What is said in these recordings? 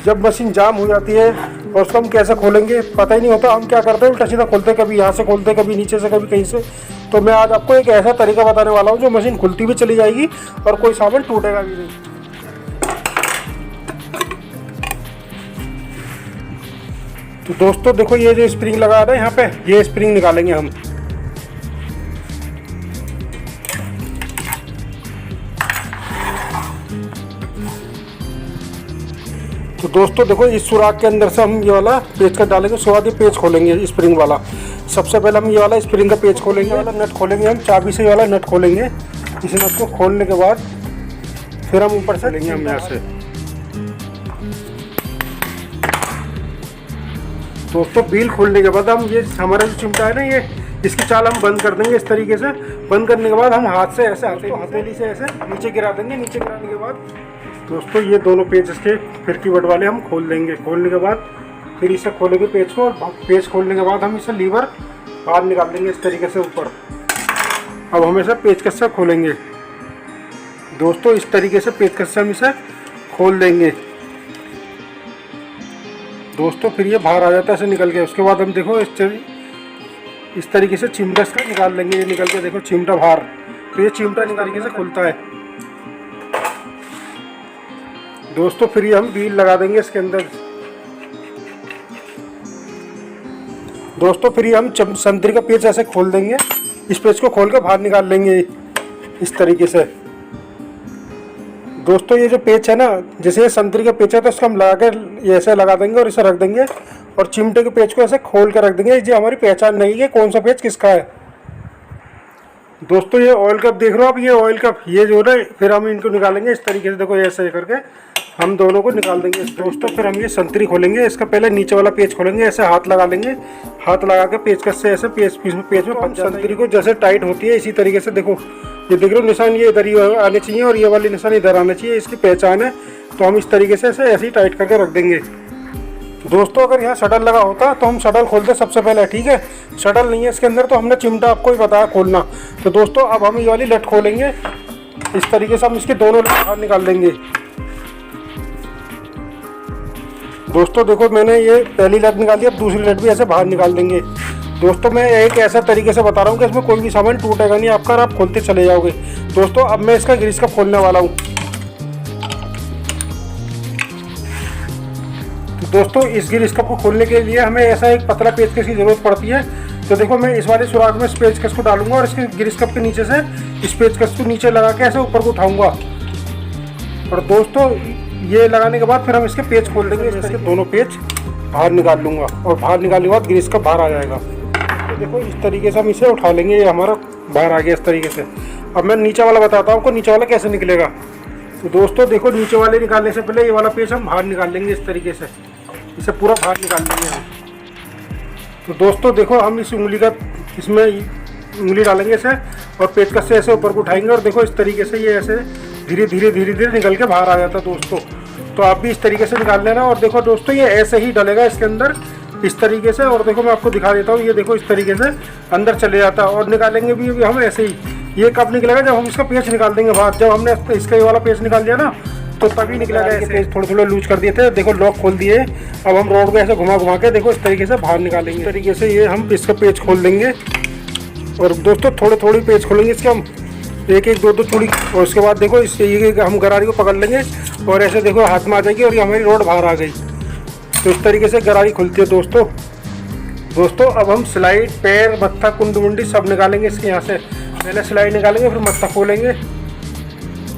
जब मशीन जाम हो जाती है और उसको हम कैसे खोलेंगे पता ही नहीं होता। हम क्या करते हैं, उल्टा सीधा खोलते, कभी यहाँ से खोलते, कभी नीचे से, कभी कहीं से। तो मैं आज आपको एक ऐसा तरीका बताने वाला हूँ जो मशीन खुलती भी चली जाएगी और कोई सामान टूटेगा भी नहीं। तो दोस्तों देखो, ये जो स्प्रिंग लगा रहे हैं यहाँ पे, ये स्प्रिंग निकालेंगे हम। तो दोस्तों देखो, इस सुराख के अंदर से हम ये वाला पेचकस डालेंगे। उसके बाद ये पेच खोलेंगे स्प्रिंग वाला। सबसे पहले हम ये वाला स्प्रिंग का पेच खोलेंगे, वाला नट खोलेंगे हम, चाबी से ये वाला नट खोलेंगे। इस नट को खोलने के बाद फिर हम ऊपर से लेंगे हम यहाँ से। दोस्तों व्हील खोलने के बाद हम ये हमारा जो चिमटा है ना, ये इसकी चाल हम बंद कर देंगे इस तरीके से। बंद करने के बाद हम हाथ से ऐसे हथेली से ऐसे नीचे गिरा देंगे। नीचे गिराने के बाद दोस्तों ये दोनों पेच इसके फिरकी बट वाले हम खोल देंगे। खोलने के बाद फिर इसे खोलेंगे पेच को, और पेच खोलने के बाद हम इसे लीवर बाहर निकाल देंगे इस तरीके से ऊपर। अब हम इसे पेचकस से खोलेंगे। दोस्तों इस तरीके से पेचकस से हम इसे खोल देंगे। दोस्तों फिर ये बाहर आ जाता है ऐसे निकल के। उसके बाद हम देखो इस तरीके से चिमटा इसका निकाल लेंगे। ये निकल के देखो चिमटा बाहर, तो ये चिमटा निकाल के से खुलता है। दोस्तों फिर ये हम व्हील लगा देंगे इसके अंदर। दोस्तों फिर ये हम संतरी का पेच ऐसे खोल देंगे। इस पेच को खोल के बाहर निकाल लेंगे इस तरीके से। दोस्तों ये जो पेच है ना, जैसे ये संतरी का पेच है तो इसको हम लगा के ऐसे लगा देंगे और इसे रख देंगे, और चिमटे के पेच को ऐसे खोल के रख देंगे। ये हमारी पहचान नहीं है कौन सा पेच किसका है। दोस्तों ये ऑयल कप देख रहे हो आप, ये ऑयल कप, ये जो है फिर हम इनको निकालेंगे इस तरीके से। देखो ऐसे करके हम दोनों को निकाल देंगे। दोस्तों फिर हम ये संतरी खोलेंगे। इसका पहले नीचे वाला पेच खोलेंगे, ऐसे हाथ लगा लेंगे। हाथ लगा के पेचकस से ऐसे पेच में हम संतरी को जैसे टाइट होती है इसी तरीके से, देखो ये देख रहे हो निशान, ये इधर ही आने चाहिए और ये वाली निशान इधर आना चाहिए, इसकी पहचान है। तो हम इस तरीके से ऐसे ही टाइट करके रख देंगे। दोस्तों अगर यहाँ शटल लगा होता तो हम शटल खोलते सबसे पहले, ठीक है। शटल नहीं है इसके अंदर, तो हमने चिमटा आपको ही बताया खोलना। तो दोस्तों अब हम ये वाली लट खोलेंगे इस तरीके से। हम इसके दोनों लट बाहर निकाल देंगे। दोस्तों देखो मैंने ये पहली लट निकाली, अब दूसरी लट भी ऐसे बाहर निकाल देंगे। दोस्तों मैं एक ऐसा तरीके से बता रहा हूँ कि इसमें कोई भी सामान टूटेगा नहीं आपका, और आप खोलते चले जाओगे। दोस्तों अब मैं इसका ग्रीस कप खोलने वाला हूँ। दोस्तों इस ग्रीस कप को खोलने के लिए हमें ऐसा एक पतला पेचकस की ज़रूरत पड़ती है। तो देखो मैं इस वाले सुराख में इस पेचकस को डालूंगा और इसके ग्रीस कप के नीचे से इस पेचकस को नीचे लगा के ऐसे ऊपर को उठाऊंगा। और दोस्तों ये लगाने के बाद फिर हम इसके पेच खोल देंगे। इसके दोनों पेच बाहर निकाल लूँगा, और बाहर निकालने के बाद ग्रीस कप बाहर आ जाएगा। तो देखो इस तरीके से हम इसे उठा लेंगे। ये हमारा बाहर आ गया इस तरीके से। अब मैं नीचे वाला बताता हूँ आपको, नीचे वाला कैसे निकलेगा। तो दोस्तों देखो नीचे वाले निकालने से पहले ये वाला पेच हम बाहर निकाल लेंगे इस तरीके से। इसे पूरा बाहर निकाल लेंगे हम। तो दोस्तों देखो हम इस उंगली का इसमें उंगली डालेंगे इसे, और पेचकस से ऐसे ऊपर को उठाएंगे, और देखो इस तरीके से ये ऐसे धीरे धीरे निकल के बाहर आ जाता है। दोस्तों तो आप भी इस तरीके से निकाल लेना। और देखो दोस्तों ये ऐसे ही डलेगा इसके अंदर इस तरीके से। और देखो मैं आपको दिखा देता हूँ, ये देखो इस तरीके से अंदर चले जाता है। और निकालेंगे भी हम ऐसे ही। ये कब निकलेगा, जब हम इसका पेच निकाल देंगे बाहर। जब हमने इसका ये वाला पेच निकाल दिया ना, तो तभी निकलेगा। ऐसे पेच थोड़े लूज कर दिए थे, देखो लॉक खोल दिए। अब हम रोड को ऐसे घुमा के देखो इस तरीके से बाहर निकालेंगे। इस तरीके से ये हम इसका पेच खोल देंगे। और दोस्तों थोड़ी पेच खोलेंगे इसके हम, एक दो चूड़ी। और उसके बाद देखो इससे हम गरारी को पकड़ लेंगे, और ऐसे देखो हाथ में आ जाएगी, और ये हमारी रोड बाहर आ गई। तो इस तरीके से गरारी खुलती है दोस्तों अब हम स्लाइड, पैर, मत्था, कुंड मुंडी सब निकालेंगे इसके यहाँ से। पहले स्लाइड निकालेंगे, फिर मत्था खोलेंगे।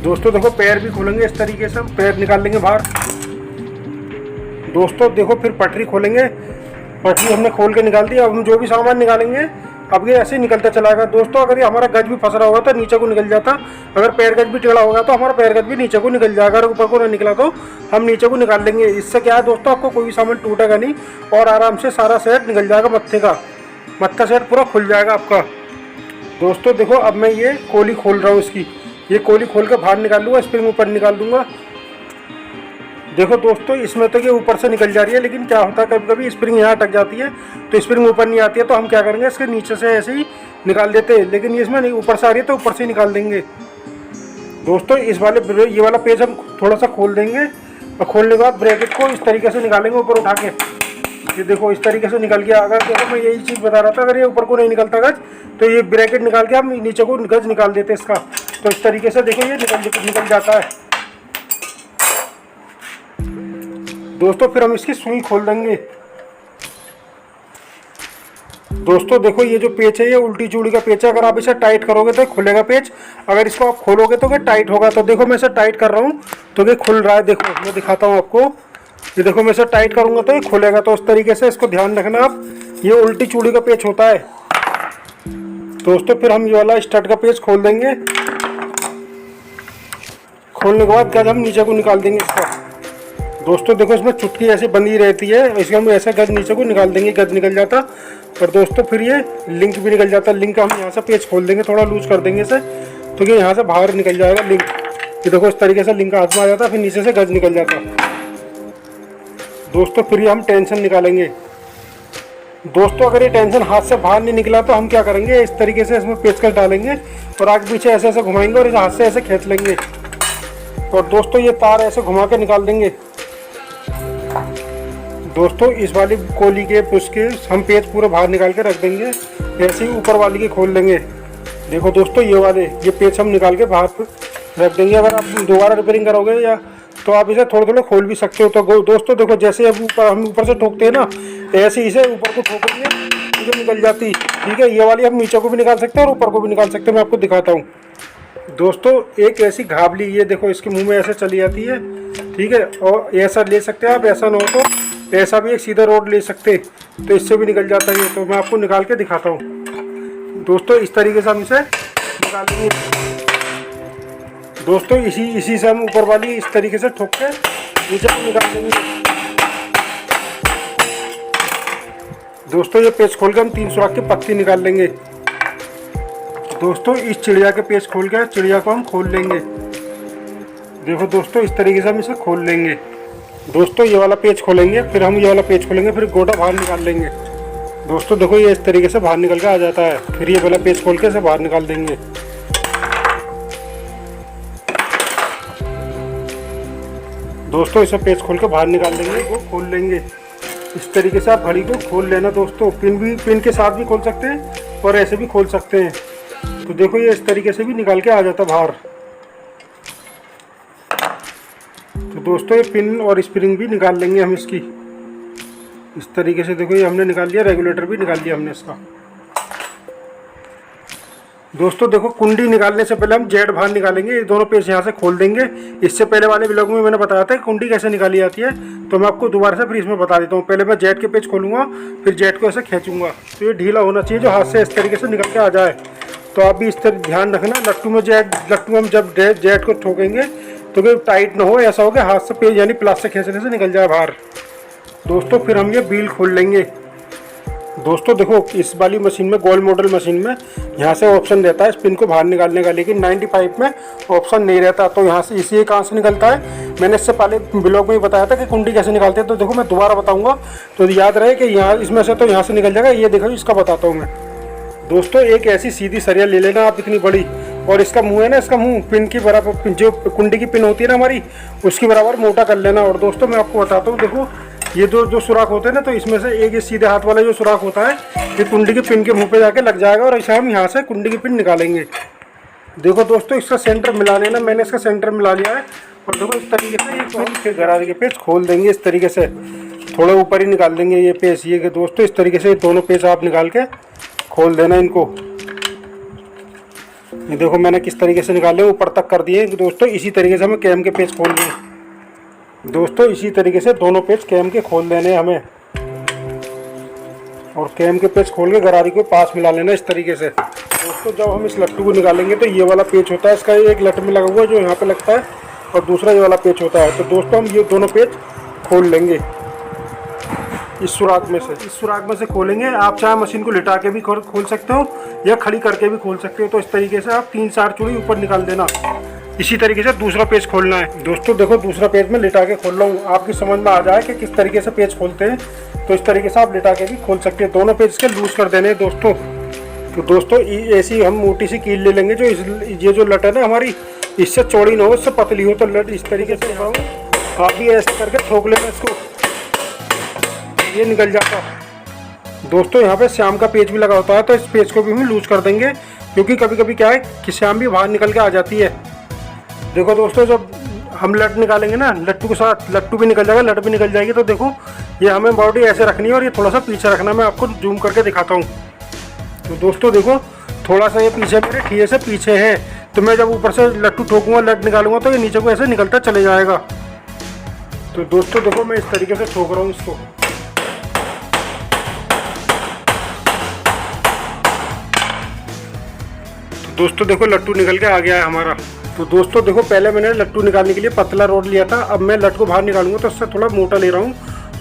दोस्तों देखो पैर भी खोलेंगे इस तरीके से, हम पैर निकाल लेंगे बाहर। दोस्तों देखो फिर पटरी खोलेंगे। पटरी हमने खोल के निकाल दी। अब हम जो भी सामान निकालेंगे अब ये ऐसे ही निकलता चलाएगा। दोस्तों अगर ये हमारा गज भी फंस रहा होगा तो नीचे को निकल जाता। अगर पैर गज भी टेढ़ा होगा तो हमारा पैर गज भी नीचे को निकल जाएगा। अगर ऊपर को ना निकला तो हम नीचे को निकाल लेंगे। इससे क्या है दोस्तों, आपको कोई भी सामान टूटेगा नहीं, और आराम से सारा सेट निकल जाएगा मत्थे का। मत्था सेट पूरा खुल जाएगा आपका। दोस्तों देखो अब मैं ये कोली खोल रहा हूँ इसकी। ये कोली खोल के बाहर निकाल लूँगा, स्प्रिंग ऊपर निकाल दूँगा। देखो दोस्तों इसमें तो ये ऊपर से निकल जा रही है, लेकिन क्या होता है कभी कभी स्प्रिंग यहाँ अटक जाती है, तो स्प्रिंग ऊपर नहीं आती है। तो हम क्या करेंगे, इसके नीचे से ऐसे ही निकाल देते हैं। लेकिन ये इसमें नहीं, ऊपर से आ रही है तो ऊपर से निकाल देंगे। दोस्तों ये वाला पेज हम थोड़ा सा खोल देंगे, और खोलने के बाद ब्रैकेट को इस तरीके से निकालेंगे ऊपर उठा के। ये देखो इस तरीके से निकल गया। अगर देखो मैं यही चीज़ बता रहा था, अगर ये ऊपर को नहीं निकलता गज तो ये ब्रैकेट निकाल के हम नीचे को गज निकाल देते इसका। तो इस तरीके से देखो ये निकल जाता है दोस्तों। फिर हम इसकी सुई खोल देंगे दोस्तों। देखो ये जो पेच है ये उल्टी चूड़ी का पेच है। अगर आप इसे टाइट करोगे तो खुलेगा पेच, अगर इसको आप खोलोगे तो ये टाइट होगा। तो देखो मैं इसे टाइट कर रहा हूँ तो ये खुल रहा है। देखो मैं दिखाता हूँ आपको, ये देखो मैं इसे टाइट करूँगा तो ये खुलेगा। तो उस तरीके से इसको ध्यान रखना आप, ये उल्टी चूड़ी का पेच होता है दोस्तों। फिर हम ये वाला स्टड का पेच खोल देंगे। खोलने के बाद गज हम नीचे को निकाल देंगे इसका दोस्तों। देखो इसमें चुटकी ऐसे बंधी रहती है, इसके हम ऐसे गज नीचे को निकाल देंगे, गज निकल जाता। और दोस्तों फिर ये लिंक भी निकल जाता। लिंक हम यहाँ से पेच खोल देंगे, थोड़ा लूज कर देंगे इसे तो ये यहाँ से बाहर निकल जाएगा लिंक। ये देखो इस तरीके से लिंक हाथ में आ जाता, फिर नीचे से गज निकल जाता दोस्तों। फिर ये हम टेंशन निकालेंगे दोस्तों। अगर ये टेंशन हाथ से बाहर नहीं निकला तो हम क्या करेंगे, इस तरीके से इसमें पेचकस डालेंगे और आगे पीछे ऐसे ऐसे घुमाएंगे और इस हाथ से ऐसे खींच लेंगे। और दोस्तों ये तार ऐसे घुमा के निकाल देंगे दोस्तों। इस वाली कोली के पुश के हम पेच पूरा बाहर निकाल के रख देंगे, ऐसे ही ऊपर वाली के खोल देंगे। देखो दोस्तों ये वाले ये पेच हम निकाल के बाहर रख देंगे। अगर आप दोबारा रिपेयरिंग करोगे या तो आप इसे थोड़े थोड़े खोल भी सकते हो। तो दोस्तों देखो जैसे अब हम ऊपर से ठोकते हैं ना, ऐसे इसे ऊपर को ठोकेंगे तो निकल जाती। ठीक है, ये वाली हम नीचे को भी निकाल सकते हैं और ऊपर को भी निकाल सकते हैं। मैं आपको दिखाता हूँ दोस्तों। एक ऐसी घावली, ये देखो इसके मुंह में ऐसे चली जाती है। ठीक है, और ऐसा ले सकते हैं आप, ऐसा ना हो तो ऐसा भी एक सीधा रोड ले सकते, तो इससे भी निकल जाता है। तो मैं आपको निकाल के दिखाता हूँ दोस्तों। इस तरीके से हम इसे निकाल देंगे दोस्तों। इसी से हम ऊपर वाली इस तरीके से ठोक के नीचे को निकाल देंगे दोस्तों। ये पेच खोल के हम 3 सुराख की पत्ती निकाल लेंगे दोस्तों। इस चिड़िया के पेच खोल के चिड़िया को हम खोल लेंगे। देखो दोस्तों इस तरीके से हम इसे खोल लेंगे दोस्तों। ये वाला पेच खोलेंगे, फिर हम ये वाला पेच खोलेंगे, फिर गोटा बाहर निकाल लेंगे दोस्तों। देखो ये इस तरीके से बाहर निकल के आ जाता है। फिर ये वाला पेच खोल के इसे बाहर निकाल देंगे दोस्तों। इसे पेच खोल के बाहर निकाल देंगे, वो खोल लेंगे। इस तरीके से आप घड़ी को खोल लेना दोस्तों। पिन के साथ भी खोल सकते हैं और ऐसे भी खोल सकते हैं। तो देखो ये इस तरीके से भी निकाल के आ जाता बाहर। तो दोस्तों ये पिन और स्प्रिंग भी निकाल लेंगे हम इसकी इस तरीके से। देखो ये हमने निकाल लिया, रेगुलेटर भी निकाल लिया हमने इसका दोस्तों। देखो कुंडी निकालने से पहले हम जेट बाहर निकालेंगे। ये दोनों पेच यहाँ से खोल देंगे। इससे पहले वाले ब्लॉग में मैंने बताया था कि कुंडी कैसे निकाली जाती है, तो मैं आपको दोबारा से फिर इसमें बता देता हूँ। पहले मैं जेट के पेच खोलूँगा, फिर जेट को ऐसे खींचूंगा। तो ये ढीला होना चाहिए, जो हाथ से इस तरीके से निकल के आ जाए। तो आप भी इस तरह ध्यान रखना। लट्टू में हम जब जेट को ठोकेंगे तो कि टाइट ना हो, ऐसा हो कि हाथ से पेज यानी प्लास्टिक खींचने से निकल जाए बाहर दोस्तों। फिर हम ये व्हील खोल लेंगे दोस्तों। देखो इस वाली मशीन में, गोल्ड मॉडल मशीन में यहाँ से ऑप्शन रहता है स्पिन को बाहर निकालने का, लेकिन 95 में ऑप्शन नहीं रहता। तो यहाँ से इसी कहाँ से निकलता है। मैंने इससे पहले ब्लॉग में ही बताया था कि कुंडी कैसे निकालते हैं। तो देखो मैं दोबारा बताऊँगा तो याद रहे कि यहाँ इसमें से तो यहाँ से निकल जाएगा। ये देखो इसका बताता हूँ मैं दोस्तों। एक ऐसी सीधी सरिया ले लेना आप, इतनी बड़ी, और इसका मुंह है ना, इसका मुंह पिन की बराबर, जो कुंडी की पिन होती है ना हमारी, उसकी बराबर मोटा कर लेना। और दोस्तों मैं आपको बताता हूँ, देखो ये जो सुराख होते हैं ना, तो इसमें से एक ये सीधे हाथ वाला जो सुराख होता है, ये कुंडी की पिन के मुंह पे जाके लग जाएगा और इसे हम यहाँ से कुंडी की पिन निकालेंगे। देखो दोस्तों इसका सेंटर मिला लेना, मैंने इसका सेंटर मिला लिया है। और देखो इस तरीके से ये फिर गरारे के पेच खोल देंगे इस तरीके से, थोड़ा ऊपर ही निकाल देंगे ये पेच। ये दोस्तों इस तरीके से दोनों पेच आप निकाल के खोल देना इनको। ये देखो मैंने किस तरीके से निकाले, ऊपर तक कर दिए दोस्तों। इसी तरीके से हमें कैम के पेच खोल दिए दोस्तों। इसी तरीके से दोनों पेच कैम के खोल देने हमें, और कैम के पेच खोल के गरारी को पास मिला लेना इस तरीके से दोस्तों। जब हम इस लट्टू को निकालेंगे तो ये वाला पेच होता है, इसका एक लट में लगा हुआ है जो यहाँ पे लगता है, और दूसरा ये वाला पेच होता है। तो दोस्तों हम ये दोनों पेच खोल लेंगे इस सुराख में से खोलेंगे। आप चाहे मशीन को लिटा के भी खोल सकते हो या खड़ी करके भी खोल सकते हो। तो इस तरीके से आप 3-4 चूड़ी ऊपर निकाल देना। इसी तरीके से दूसरा पेज खोलना है दोस्तों। देखो दूसरा पेज में लिटा के खोल रहा हूँ, आपकी समझ में आ जाए कि किस तरीके से पेज खोलते हैं। तो इस तरीके से आप लिटा के भी खोल सकते हैं। दोनों पेज के लूज कर देने दोस्तों। तो दोस्तों ऐसी हम मोटी सी कील ले लेंगे, जो ये जो लट है ना हमारी, इससे चौड़ी ना हो, इससे पतली हो। तो लट इस तरीके से आप भी ऐसे करके ठोक लेना इसको, ये निकल जाता। दोस्तों यहाँ पे श्याम का पेच भी लगा होता है, तो इस पेच को भी हम लूज कर देंगे, क्योंकि कभी कभी क्या है कि श्याम भी बाहर निकल के आ जाती है। देखो दोस्तों, जब हम लट निकालेंगे ना, लट्टू के साथ लट्टू भी निकल जाएगा, लट भी निकल जाएगी। तो देखो ये हमें बॉडी ऐसे रखनी है और ये थोड़ा सा पीछे रखना। मैं आपको जूम करके दिखाता हूँ। तो दोस्तों देखो, थोड़ा सा ये पीछे मेरे ठिये से पीछे है, तो मैं जब ऊपर से लट्टू ठोकूंगा, लट निकालूंगा, तो ये नीचे को ऐसे निकलता चले जाएगा। तो दोस्तों देखो, मैं इस तरीके से ठोक रहा हूँ इसको। तो दोस्तों देखो, लट्टू निकल के आ गया है हमारा। तो दोस्तों देखो, पहले मैंने लट्टू निकालने के लिए पतला रोड लिया था, अब मैं लट को बाहर निकालूंगा तो उससे थोड़ा मोटा ले रहा हूँ,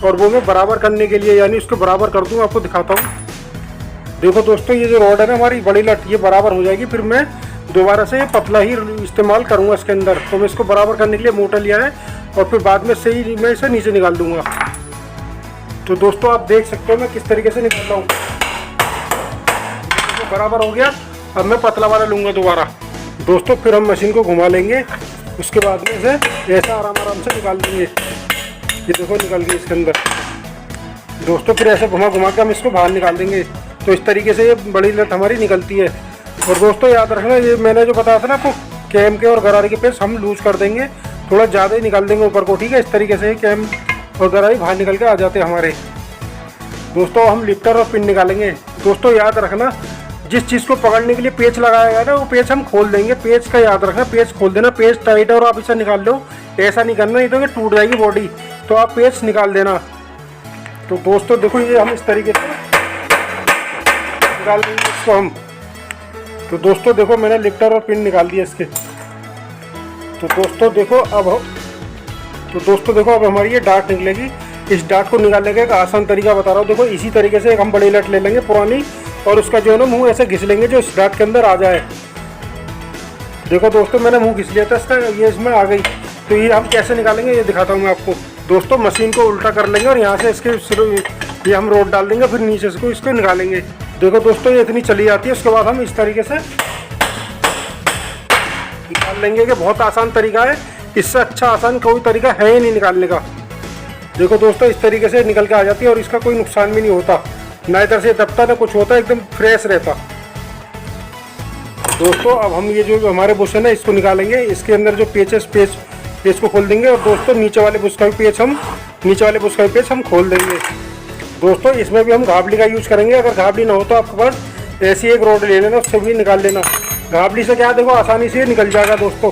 और वो मैं बराबर करने के लिए, यानी उसको बराबर कर दूँगा, आपको दिखाता हूँ। देखो दोस्तों, ये जो रॉड है ना हमारी बड़ी लट, ये बराबर हो जाएगी, फिर मैं दोबारा से ये पतला ही इस्तेमाल करूँगा इसके अंदर। तो मैं इसको बराबर करने के लिए मोटा लिया है, और फिर बाद में सही मैं इसे नीचे निकाल दूँगा। तो दोस्तों आप देख सकते हो मैं किस तरीके से निकाल रहा हूँ। तो बराबर हो गया, अब मैं पतला वाला लूँगा दोबारा। दोस्तों फिर हम मशीन को घुमा लेंगे, उसके बाद में इसे ऐसा आराम से निकाल लेंगे। ये देखो निकल गई इसके अंदर। दोस्तों फिर ऐसे घुमा घुमा के हम इसको बाहर निकाल देंगे। तो इस तरीके से ये बड़ी लट हमारी निकलती है। और दोस्तों याद रखना, ये मैंने जो बताया था ना आपको, कैम के और गरारे के पेच हम लूज कर देंगे, थोड़ा ज़्यादा ही निकाल देंगे ऊपर को, ठीक है। इस तरीके से कैम और गरारी बाहर निकल के आ जाते हैं हमारे। दोस्तों हम लिफ्टर और पिन निकालेंगे। दोस्तों याद रखना, जिस चीज़ को पकड़ने के लिए पेच लगाया गया ना, वो पेच हम खोल देंगे। पेच का याद रखना, पेच खोल देना। पेच टाइट है और आप इसे निकाल लो, ऐसा नहीं करना, नहीं तो टूट जाएगी बॉडी। तो आप पेच निकाल देना। तो दोस्तों देखो, ये हम इस तरीके से निकाल देंगे इसको हम। तो दोस्तों देखो, मैंने लिफ्टर और पिन निकाल दिया इसके। तो दोस्तों देखो अब हमारी ये डार्ट निकलेगी। इस डार्ट को निकालने का एक आसान तरीका बता रहा हूँ। देखो इसी तरीके से एक हम बड़ी लट ले लेंगे पुरानी, और उसका जो है ना मुंह ऐसे घिस लेंगे, जो इस डार्ट के अंदर आ जाए। देखो दोस्तों, मैंने मुंह घिस लिया था इसका, ये इसमें आ गई। तो ये हम कैसे निकालेंगे ये दिखाता हूँ मैं आपको। दोस्तों मशीन को उल्टा कर लेंगे और यहाँ से इसके ये हम रोड डाल देंगे, फिर नीचे से इसको निकालेंगे। देखो दोस्तों, ये इतनी चली जाती है। उसके बाद हम इस तरीके से निकाल लेंगे, कि बहुत आसान तरीका है। इससे अच्छा आसान कोई तरीका है ही नहीं निकालने का। देखो दोस्तों, इस तरीके से निकल के आ जाती है, और इसका कोई नुकसान भी नहीं होता, ना इधर से दबता ना कुछ होता, एकदम फ्रेश रहता। दोस्तों अब हम ये जो हमारे बुश है ना, इसको निकालेंगे। इसके अंदर जो पेच है, पेच को खोल देंगे। और दोस्तों नीचे वाले बुश का भी पेच हम खोल देंगे। दोस्तों इसमें भी हम घाबली का यूज़ करेंगे। अगर घाबली ना हो तो आपके पास ऐसी एक रोड ले लेना, उससे भी निकाल लेना। घाबली से क्या, देखो आसानी से निकल जाएगा। दोस्तों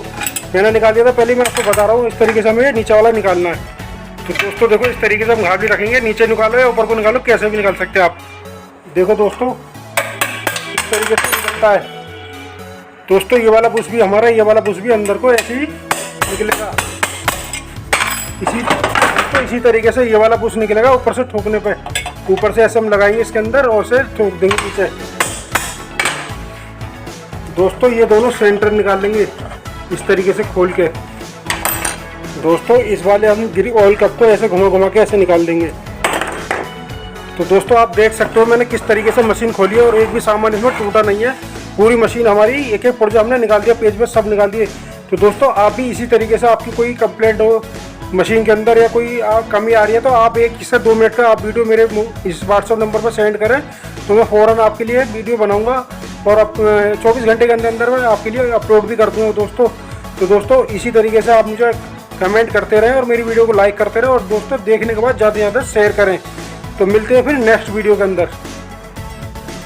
मैंने निकाल दिया था पहले, मैं आपको बता रहा हूँ। इस तरीके से हमें नीचे वाला निकालना है। तो दोस्तों देखो, इस तरीके से हम घाबली रखेंगे। नीचे निकालो या ऊपर को निकालो, कैसे भी निकाल सकते हैं आप। देखो दोस्तों, इस तरीके से निकलता है। दोस्तों ये वाला बुश भी हमारा, ये वाला बुश भी अंदर को ऐसे ही निकलेगा। इसी तरीके से ये वाला बुश निकलेगा ऊपर से ठोकने पे। ऊपर से ऐसे हम लगाएंगे इसके अंदर, और से ठोक देंगे नीचे। दोस्तों ये दोनों सेंटर निकाल लेंगे इस तरीके से खोल के। दोस्तों इस वाले हम ऑयल कप को ऐसे घुमा घुमा के ऐसे निकाल देंगे। तो दोस्तों आप देख सकते हो मैंने किस तरीके से मशीन खोली है, और एक भी सामान इसमें टूटा नहीं है। पूरी मशीन हमारी एक एक पुर्जा हमने निकाल दिया, पेज पे सब निकाल दिए। तो दोस्तों आप भी इसी तरीके से, आपकी कोई कंप्लेंट हो मशीन के अंदर या कोई कमी आ रही है, तो आप 1 से 2 मिनट का आप वीडियो मेरे इस व्हाट्सएप नंबर पर सेंड करें, तो मैं फ़ौरन आपके लिए वीडियो बनाऊंगा, और आप 24 घंटे के अंदर मैं आपके लिए अपलोड भी कर दूँगा दोस्तों। तो दोस्तों इसी तरीके से आप मुझे कमेंट करते रहें और मेरी वीडियो को लाइक करते रहें, और दोस्तों देखने के बाद ज़्यादा से ज़्यादा शेयर करें। तो मिलते हैं फिर नेक्स्ट वीडियो के अंदर।